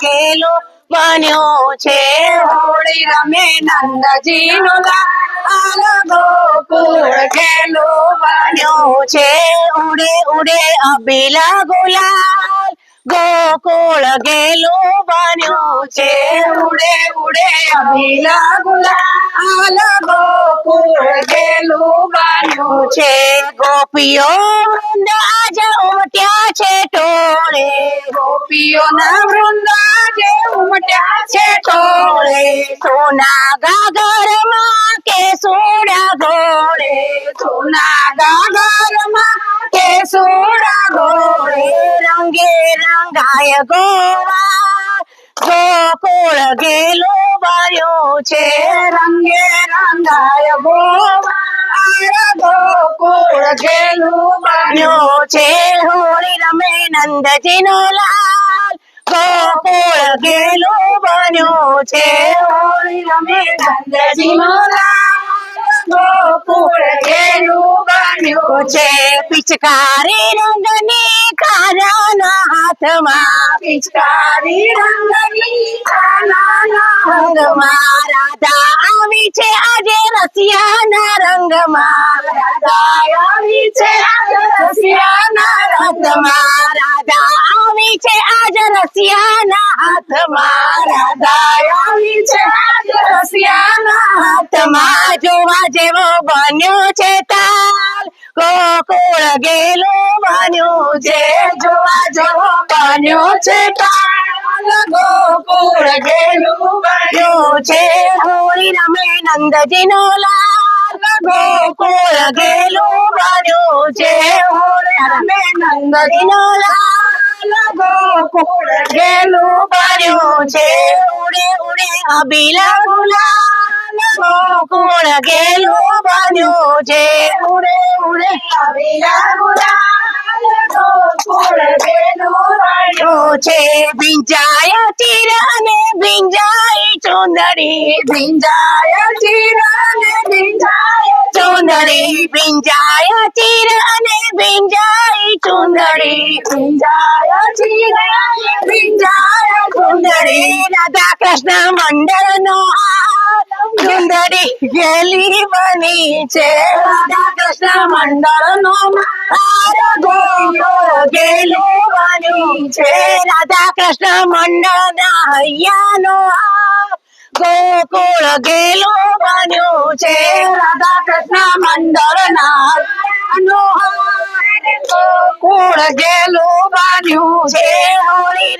ગેલો બન્યો છે હોળી રમે નંદજીનો લાલ ગોકુળ ગેલો બન્યો છે ઉડે ઉડે અબીલા ગુલાલ ગોકુળ ગેલો બન્યો છે ઉડે ઉડે અબીલા ગુલાલ ગોકુળ ગેલો બન્યો છે ગોપીઓ વૃંદ આજે ઉમટ્યા છે ટોળે ગોપીઓના વૃંદ આજે ઉમટ્યા છે ટોળે સોના ગાગરમાં કે સોડા ઘોડે સોના ગાગરમાં કે સોડા ઘોડે રંગે રંગાય ગોવા ગોકુળ ગેલો બન્યો છે રંગે રંગાય ગોવા ગોકુળ ગેલો બન્યો છે હોળી રમે નંદજીનો લાલ ગોકુળ ગેલો બન્યો છે હોળી રમે નંદજીનો લાલ ગોકુળ ગેલો બન્યો છે પિચકારી રંગની કાનાના હાથમાં પિચકારી રંગની કાનાના હાથમાં રાધા આવી છે આજે રસિયાના રંગમાં રાધા આવી છે આજે રસિયાના રંગમાં રાધા આવી છે આજે રસિયાના હાથમાં રાધા આવી છે આજે રસિયાના હાથમાં જોવા જેવો બન્યો છે તાલ ગોકુળ ગેલો બન્યો છે જોવા જેવો બન્યો છે તાલ ગોકુળ ગેલો બન્યો છે હોળી રમે નંદજીનો લાલ ગોકુળ ગેલો બન્યો છે હોળી રમે નંદજીનો લાલ ગોકુળ ગેલો બન્યો છે ઉડે ઉડે અબીલા ગુલાલ ગોકુળ ગેલો બન્યો છે ઉડે ઉડે અબીલા ગુલાલ ગોકુળ ગેલો બન્યો છે ભીંજાય ચીર અને ભીંજાય ચુંદડી ભીંજાય ચીર અને ભીંજાય ચુંદડી ભીંજાય ચીર અને ભીંજાય ચુંદડી ભીંજાય ચીર અને ભીંજાય ચુંદડી રાધા કૃષ્ણ મંડળનો ચુંદડી ગેલી બની છે રાધા કૃષ્ણ મંડળનો ગોકુળ ગેલો બની છે રાધા કૃષ્ણ મંડળના હૈયાનો ગોકુળ ગેલો બન્યો છે રાધા કૃષ્ણ મંડળના ગોકુળ ગેલો બન્યો છે હોળી